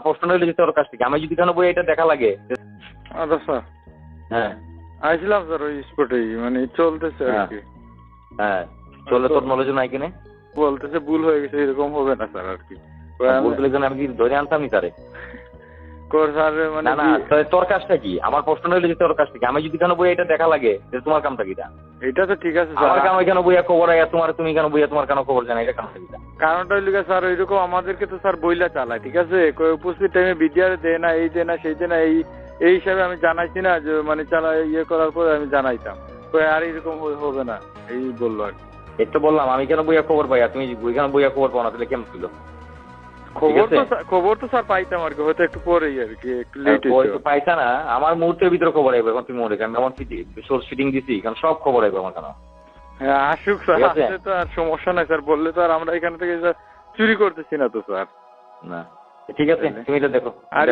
প্রশ্ন হইলো যে তোর কাছ থেকে আমি যদি কোনো বই এটা দেখা লাগে। আচ্ছা স্যার, হ্যাঁ আইছিলাম স্যার ওই স্পটেই, মানে চলতেছে আর কি। হ্যাঁ চলে, তোর নলেজ নাই কিনে বলতেছে ভুল হয়ে গেছে, এরকম হবে না স্যার আর কি। বলতে লিখে আমি কি ধরে আনতাম নি তারে? স্যার মানে না না, তোর কাজটা কি? আমার প্রশ্ন হইলো যে তোর কাছ থেকে আমি যদি কোনো বই এটা দেখা লাগে তোমার কামটা কিটা? এটা তো ঠিক আছে আমার স্যার, কাম কেন বইয়া খবর আয়া তোমার, তুমি কেন বইয়া তোমার কেন খবর জানা, এটা কামটা কিটা? কারণটা হইল স্যার ওইরকম আমাদেরকে তো স্যার বইলা চালায়, ঠিক আছে? উপস্থিত টাইমে বিডিআর দেয় না, এই দেয় না, সেই দেয় না, এই হিসাবে আমি জানাইছি না যে মানে ইয়ে করার পরে আমি জানাইতাম আর এরকম হবে না, এই বললো আর কি। এই তো বললাম আমি কেন বইয়া খবর পাই, আর তুমি বই কেন বইয়া খবর পাও না, তাহলে কেমন ছিল? খবর তো স্যার পাইতাম আর কি, হয়তো একটু পরেই আর কি, একটু লেট পাইছা না, আমার মুহূর্তের ভিতরে খবর আইবে। এখন তুমি মনে করেন আমার সোর্স ফিটিং দিছি, কারণ সব খবর আইবে আমার কেন। হ্যাঁ আসুক স্যার, আসলে তো আর সমস্যা নাই স্যার, বললে তো আর আমরা এখান থেকে চুরি করতেছি না তো স্যার। না ঠিক আছে, তুমি এটা দেখো। আর